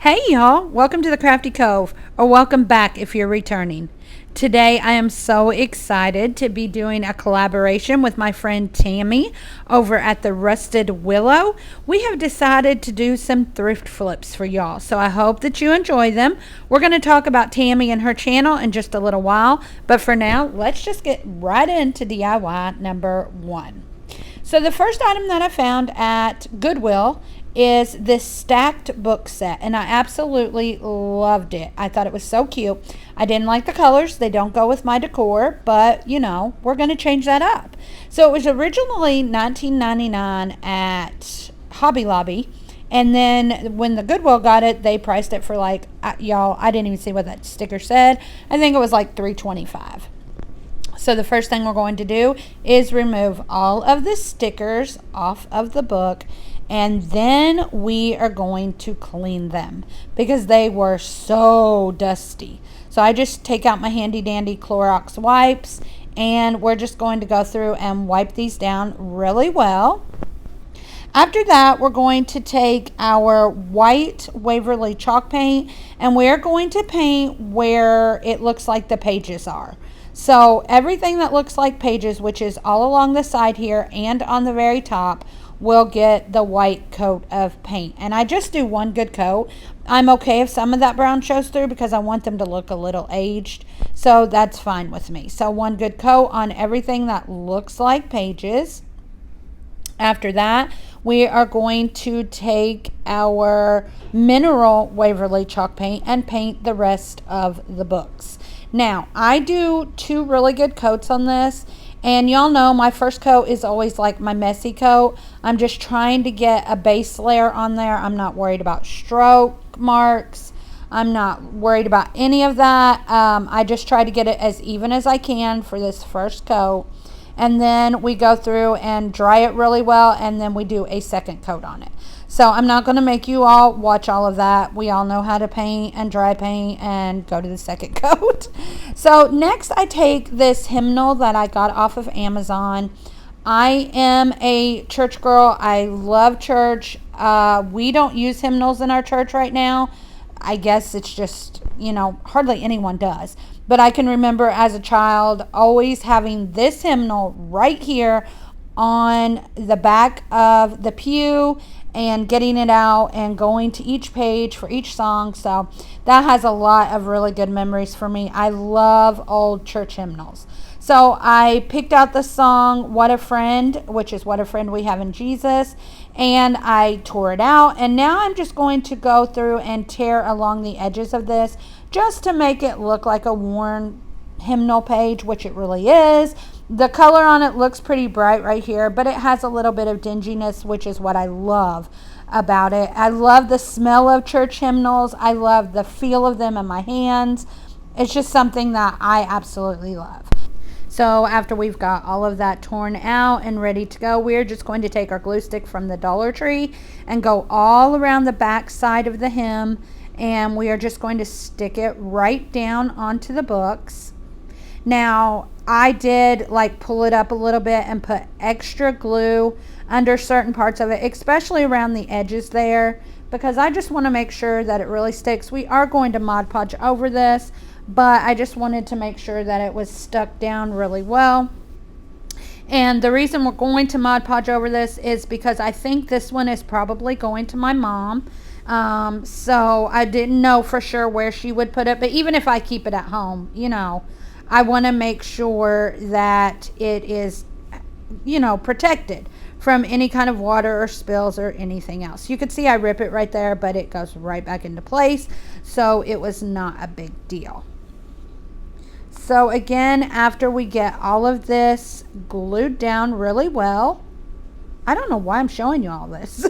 Hey y'all, welcome to the Crafty Cove, or welcome back if you're returning. Today I am so excited to be doing a collaboration with my friend Tammie over at the Rusted Willow. We have decided to do some thrift flips for y'all, so I hope that you enjoy them. We're going to talk about Tammie and her channel in just a little while, but for now, let's just get right into DIY number one. So the first item that I found at Goodwill is this stacked book set, and I absolutely loved it. I thought it was so cute. I didn't like the colors. They don't go with my decor, but you know, we're going to change that up. So it was originally $19.99 at Hobby Lobby, and then when the Goodwill got it, they priced it for like, y'all, I didn't even see what that sticker said. I think it was like $3.25. So the first thing we're going to do is remove all of the stickers off of the book, and then we are going to clean them because they were so dusty. So I just take out my handy dandy Clorox wipes, and we're just going to go through and wipe these down really well. After that, we're going to take our white Waverly chalk paint, and we're going to paint where it looks like the pages are. So everything that looks like pages, which is all along the side here and on the very top, will get the white coat of paint. And I just do one good coat. I'm okay if some of that brown shows through because I want them to look a little aged. So that's fine with me. So one good coat on everything that looks like pages. After that, we are going to take our mineral Waverly chalk paint and paint the rest of the books. Now, I do two really good coats on this, and y'all know my first coat is always like my messy coat. I'm just trying to get a base layer on there. I'm not worried about stroke marks. I'm not worried about any of that. I just try to get it as even as I can for this first coat. And then we go through and dry it really well, and then we do a second coat on it. So I'm not going to make you all watch all of that. We all know how to paint and dry paint and go to the second coat. So next I take this hymnal that I got off of Amazon. I am a church girl. I love church. We don't use hymnals in our church right now. I guess it's just, you know, hardly anyone does. But I can remember as a child always having this hymnal right here on the back of the pew and getting it out and going to each page for each song. So that has a lot of really good memories for me. I love old church hymnals. So I picked out the song What a Friend, which is What a Friend We Have in Jesus, and I tore it out. And now I'm just going to go through and tear along the edges of this just to make it look like a worn hymnal page, which it really is. The color on it looks pretty bright right here, but it has a little bit of dinginess, which is what I love about it. I love the smell of church hymnals. I love the feel of them in my hands. It's just something that I absolutely love. So after we've got all of that torn out and ready to go, we're just going to take our glue stick from the Dollar Tree and go all around the back side of the hem, and we are just going to stick it right down onto the books. Now, I did like pull it up a little bit and put extra glue under certain parts of it, especially around the edges there, because I just want to make sure that it really sticks. We are going to Mod Podge over this, but I just wanted to make sure that it was stuck down really well. And the reason we're going to Mod Podge over this is because I think this one is probably going to my mom. So I didn't know for sure where she would put it, but even if I keep it at home, you know, I want to make sure that it is, you know, protected from any kind of water or spills or anything else. You can see I rip it right there, but it goes right back into place. So it was not a big deal. So again, after we get all of this glued down really well, I don't know why I'm showing you all this.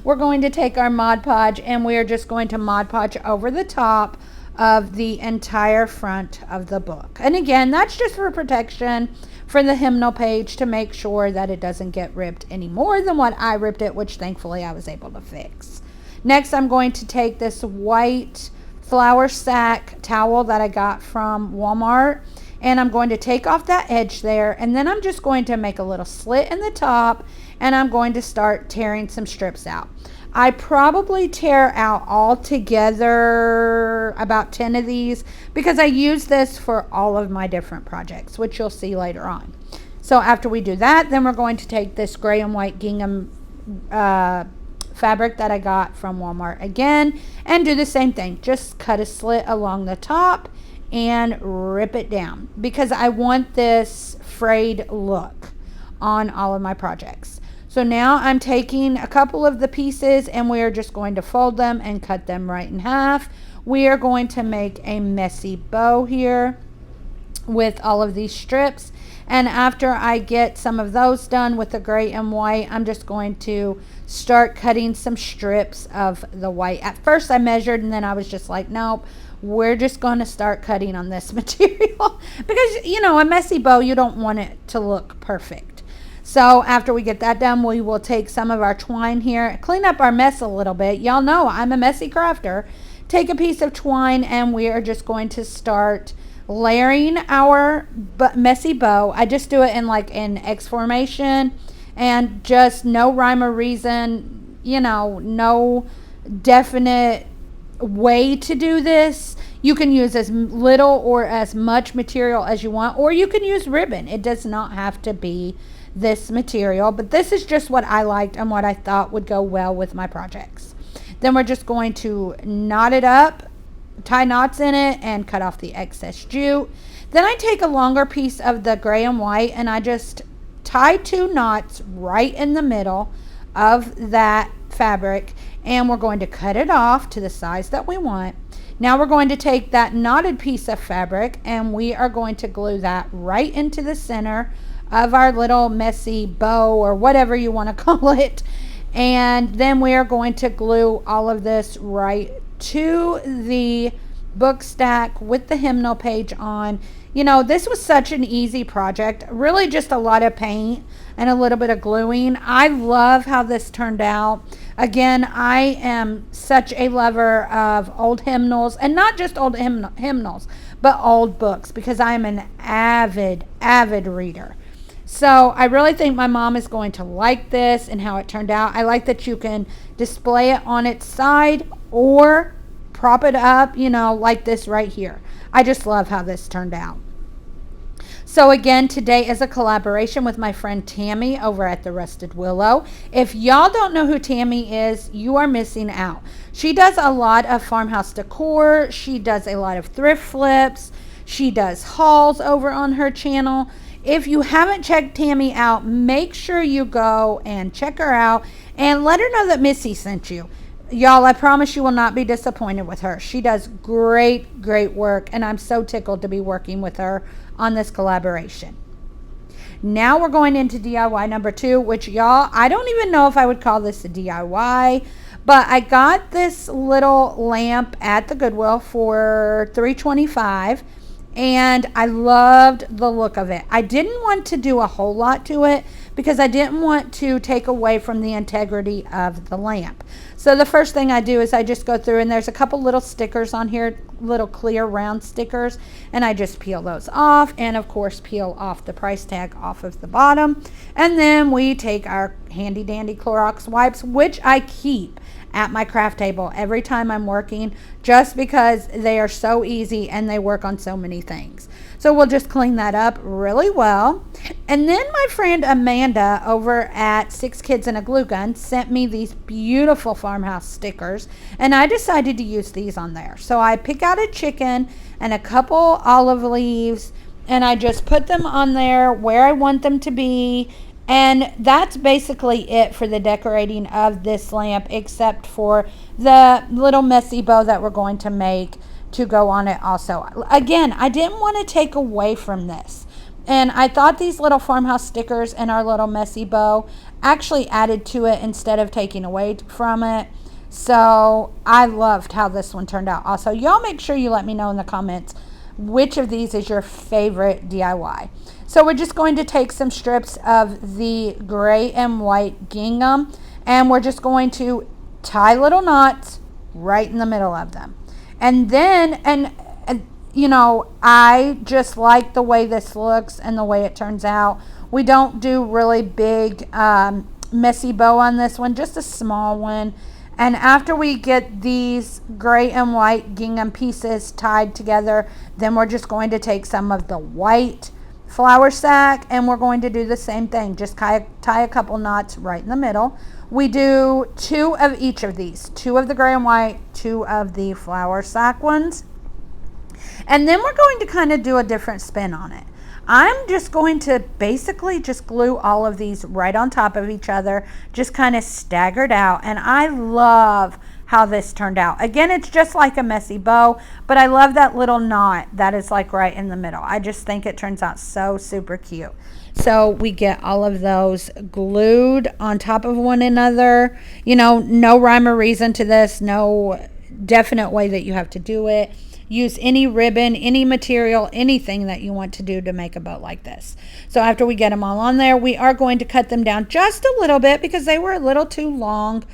We're going to take our Mod Podge and we are just going to Mod Podge over the top of the entire front of the book. And again, that's just for protection for the hymnal page to make sure that it doesn't get ripped any more than what I ripped it, which thankfully I was able to fix. Next, I'm going to take this white flour sack towel that I got from Walmart, and I'm going to take off that edge there, and then I'm just going to make a little slit in the top and I'm going to start tearing some strips out. I probably tear out all together about 10 of these because I use this for all of my different projects, which you'll see later on. So after we do that, then we're going to take this gray and white gingham fabric that I got from Walmart again and do the same thing. Just cut a slit along the top and rip it down because I want this frayed look on all of my projects. So now I'm taking a couple of the pieces and we are just going to fold them and cut them right in half. We are going to make a messy bow here with all of these strips. And after I get some of those done with the gray and white, I'm just going to start cutting some strips of the white. At first I measured and then I was just like, nope, we're just going to start cutting on this material because, you know, a messy bow, you don't want it to look perfect. So after we get that done, we will take some of our twine here, clean up our mess a little bit. Y'all know I'm a messy crafter. Take a piece of twine and we are just going to start layering our messy bow. I just do it in like an X formation and just no rhyme or reason, you know, no definite way to do this. You can use as little or as much material as you want, or you can use ribbon. It does not have to be this material, but this is just what I liked and what I thought would go well with my projects. Then we're just going to knot it up, tie knots in it, and cut off the excess jute. Then I take a longer piece of the gray and white and I just tie 2 knots right in the middle of that fabric, and we're going to cut it off to the size that we want. Now we're going to take that knotted piece of fabric and we are going to glue that right into the center of our little messy bow or whatever you want to call it. And then we are going to glue all of this right to the book stack with the hymnal page on. You know, this was such an easy project, really just a lot of paint and a little bit of gluing. I love how this turned out. Again, I am such a lover of old hymnals, and not just old hymnals, but old books, because I am an avid reader. So I really think my mom is going to like this and how it turned out. I like that you can display it on its side or prop it up, you know, like this right here. I just love how this turned out. So again, today is a collaboration with my friend Tammie over at the Rusted Willow. If y'all don't know who Tammie is, you are missing out. She does a lot of farmhouse decor. She does a lot of thrift flips. She does hauls over on her channel. If you haven't checked Tammie out, make sure you go and check her out and let her know that Missy sent you. Y'all, I promise you will not be disappointed with her. She does great work, and I'm so tickled to be working with her on this collaboration. Now we're going into DIY number 2, which y'all, I don't even know if I would call this a DIY, but I got this little lamp at the Goodwill for $3.25. And I loved the look of it. I didn't want to do a whole lot to it because I didn't want to take away from the integrity of the lamp. So the first thing I do is I just go through, and there's a couple little stickers on here, little clear round stickers, and I just peel those off, and of course peel off the price tag off of the bottom. And then we take our handy dandy Clorox wipes, which I keep at my craft table every time I'm working, just because they are so easy and they work on so many things. So we'll just clean that up really well. And then my friend Amanda over at 6 Kids and a Glue Gun sent me these beautiful farmhouse stickers, and I decided to use these on there. So I pick out a chicken and a couple olive leaves, and I just put them on there where I want them to be. And that's basically it for the decorating of this lamp, except for the little messy bow that we're going to make to go on it also. Again, I didn't want to take away from this. And I thought these little farmhouse stickers and our little messy bow actually added to it instead of taking away from it. So I loved how this one turned out also. Y'all make sure you let me know in the comments which of these is your favorite DIY. So we're just going to take some strips of the gray and white gingham, and we're just going to tie little knots right in the middle of them. And then, you know, I just like the way this looks and the way it turns out. We don't do really big messy bow on this one, just a small one. And after we get these gray and white gingham pieces tied together, then we're just going to take some of the white flour sack and we're going to do the same thing. Just tie a couple knots right in the middle. We do 2 of each of these, 2 of the gray and white, 2 of the flour sack ones. And then we're going to kind of do a different spin on it. I'm just going to basically just glue all of these right on top of each other, just kind of staggered out. And I love how this turned out. Again, it's just like a messy bow, but I love that little knot that is like right in the middle. I just think it turns out so super cute. So we get all of those glued on top of one another. You know, no rhyme or reason to this, no definite way that you have to do it. Use any ribbon, any material, anything that you want to do to make a bow like this. So after we get them all on there, we are going to cut them down just a little bit because they were a little too long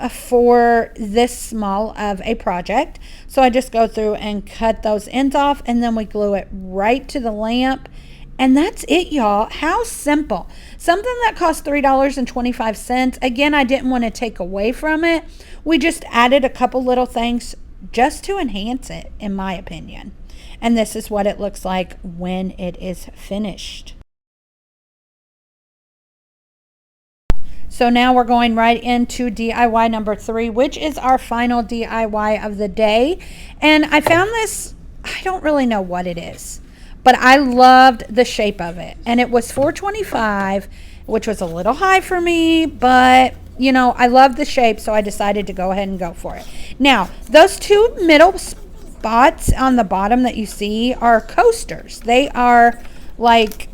for this small of a project. So I just go through and cut those ends off, and then we glue it right to the lamp. And that's it, y'all. How simple. Something that cost $3.25. Again, I didn't want to take away from it. We just added a couple little things just to enhance it, in my opinion. And this is what it looks like when it is finished. So now we're going right into DIY number 3, which is our final DIY of the day. And I found this, I don't really know what it is, but I loved the shape of it. And it was $4.25, which was a little high for me, but you know, I love the shape, so I decided to go ahead and go for it. Now, those 2 middle spots on the bottom that you see are coasters. They are like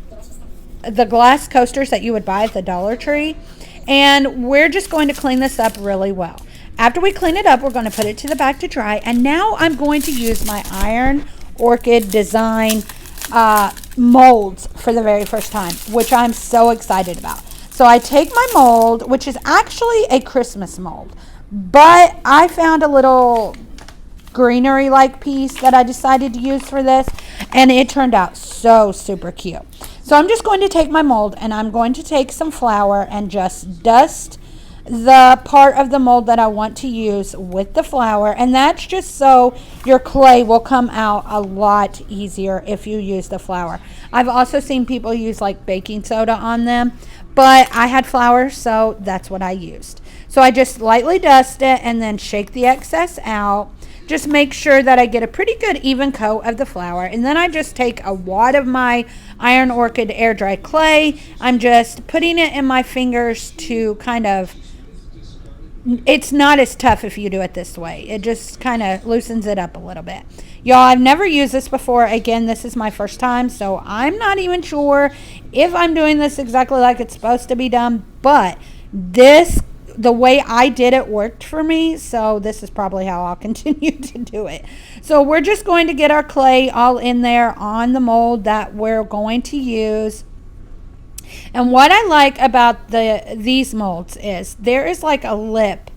the glass coasters that you would buy at the Dollar Tree. And we're just going to clean this up really well. After we clean it up, we're going to put it to the back to dry. And now I'm going to use my Iron Orchid Design molds for the very first time, which I'm so excited about. So I take my mold, which is actually a Christmas mold, but I found a little greenery like piece that I decided to use for this, and it turned out so super cute. So I'm just going to take my mold and I'm going to take some flour and just dust the part of the mold that I want to use with the flour, and that's just so your clay will come out a lot easier if you use the flour. I've also seen people use like baking soda on them, but I had flour, so that's what I used. So I just lightly dust it and then shake the excess out. Just make sure that I get a pretty good even coat of the flour, and then I just take a wad of my Iron Orchid air dry clay. I'm just putting it in my fingers to kind of, it's not as tough if you do it this way. It just kind of loosens it up a little bit. Y'all, I've never used this before. Again, this is my first time, so I'm not even sure if I'm doing this exactly like it's supposed to be done, but the way I did it worked for me, so this is probably how I'll continue to do it. So we're just going to get our clay all in there on the mold that we're going to use. And what I like about these molds is there is like a lip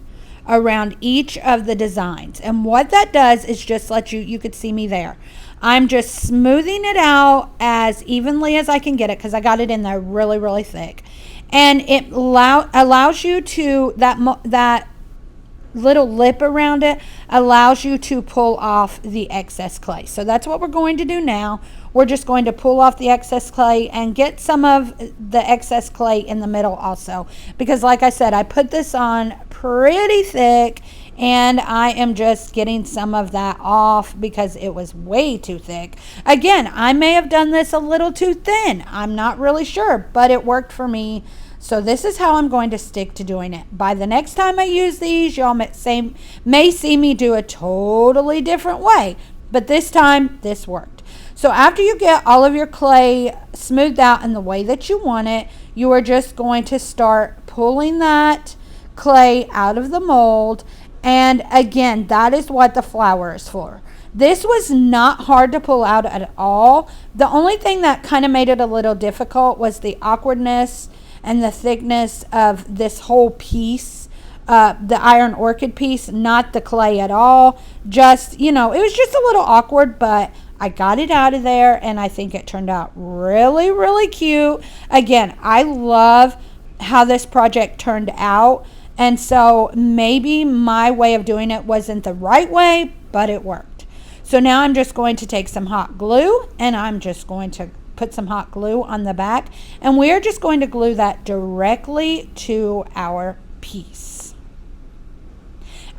around each of the designs, and what that does is just let you could see me there. I'm just smoothing it out as evenly as I can get it because I got it in there really, really thick. And it allows you to, that little lip around it allows you to pull off the excess clay. So that's what we're going to do now. We're just going to pull off the excess clay and get some of the excess clay in the middle also. Because like I said, I put this on pretty thick, and I am just getting some of that off because it was way too thick. Again, I may have done this a little too thin. I'm not really sure, but it worked for me. So this is how I'm going to stick to doing it. By the next time I use these, y'all may see me do a totally different way, but this time this worked. So after you get all of your clay smoothed out in the way that you want it, you are just going to start pulling that clay out of the mold. And again, that is what the flour is for. This was not hard to pull out at all. The only thing that kind of made it a little difficult was the awkwardness and the thickness of this whole piece, the Iron Orchid piece, not the clay at all. Just, it was just a little awkward, but I got it out of there, and I think it turned out really, really cute. Again, I love how this project turned out. And so maybe my way of doing it wasn't the right way, but it worked. So now I'm just going to take some hot glue, and I'm just going to put some hot glue on the back, and we're just going to glue that directly to our piece.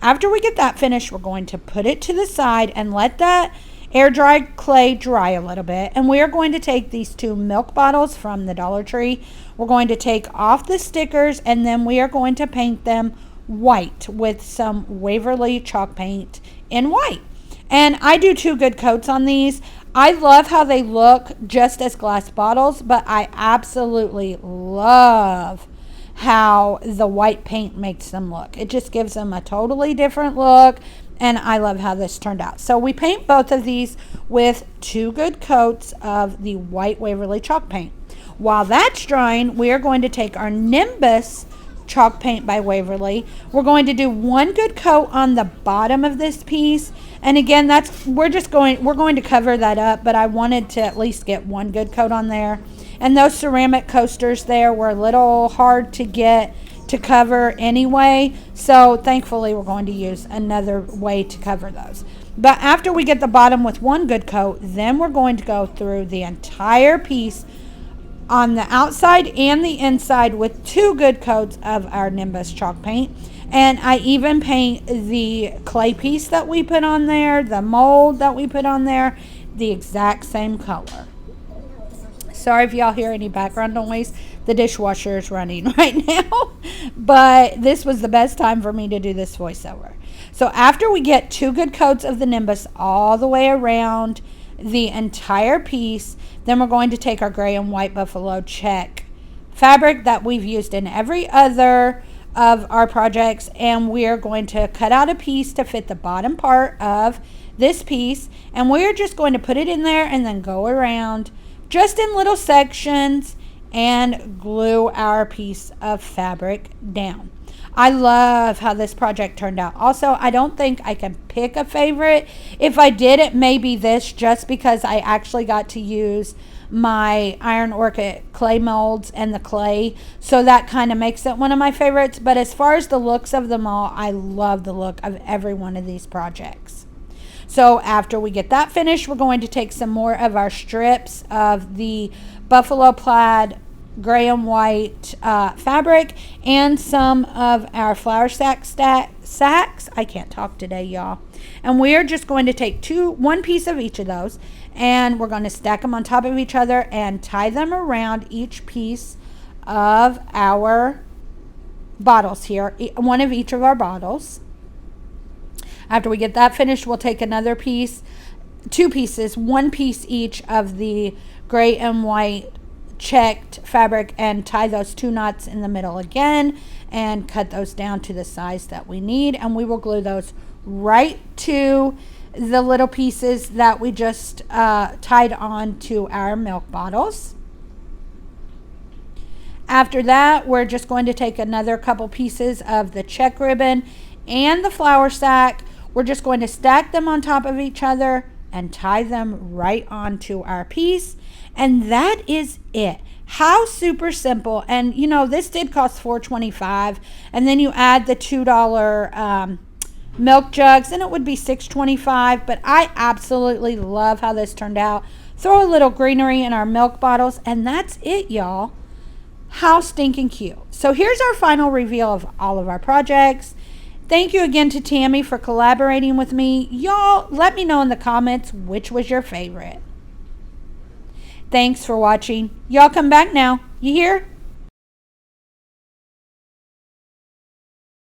After we get that finished, we're going to put it to the side and let that air dried clay dry a little bit. And we are going to take these 2 milk bottles from the Dollar Tree. We're going to take off the stickers, and then we are going to paint them white with some Waverly chalk paint in white. And I do 2 good coats on these. I love how they look just as glass bottles, but I absolutely love how the white paint makes them look. It just gives them a totally different look, and I love how this turned out. So we paint both of these with 2 good coats of the white Waverly chalk paint. While that's drying, we are going to take our Nimbus chalk paint by Waverly. We're going to do 1 good coat on the bottom of this piece. And again, we're going to cover that up, but I wanted to at least get 1 good coat on there. And those ceramic coasters there were a little hard to get to cover anyway, so thankfully we're going to use another way to cover those. But after we get the bottom with 1 good coat, then we're going to go through the entire piece on the outside and the inside with 2 good coats of our Nimbus chalk paint. And I even paint the clay piece that we put on there, the mold that we put on there, the exact same color. Sorry if y'all hear any background noise. The dishwasher is running right now. But this was the best time for me to do this voiceover. So after we get 2 good coats of the Nimbus all the way around the entire piece, then we're going to take our gray and white buffalo check fabric that we've used in every other of our projects, and we're going to cut out a piece to fit the bottom part of this piece, and we're just going to put it in there and then go around just in little sections and glue our piece of fabric down. I love how this project turned out. Also, I don't think I can pick a favorite. If I did, it may be this, just because I actually got to use my Iron Orchid clay molds and the clay, so that kind of makes it one of my favorites. But as far as the looks of them all, I love the look of every one of these projects. So after we get that finished, we're going to take some more of our strips of the buffalo plaid gray and white fabric and some of our flour sacks. I can't talk today, y'all. And we're just going to take 1 piece of each of those, and we're going to stack them on top of each other and tie them around each piece of our bottles here, 1 of each of our bottles. After we get that finished, we'll take another piece, 2 pieces, 1 piece each of the gray and white checked fabric, and tie those 2 knots in the middle again and cut those down to the size that we need, and we will glue those right to the little pieces that we just tied on to our milk bottles. After that, we're just going to take another couple pieces of the check ribbon and the flour sack. We're just going to stack them on top of each other and tie them right onto our piece. And that is it. How super simple. And you know, this did cost $4.25, and then you add the $2 milk jugs and it would be $6.25. But I absolutely love how this turned out. Throw a little greenery in our milk bottles, and that's it, y'all. How stinking cute. So here's our final reveal of all of our projects. Thank you again to Tammie for collaborating with me. Y'all, let me know in the comments which was your favorite. Thanks for watching. Y'all come back now. You hear?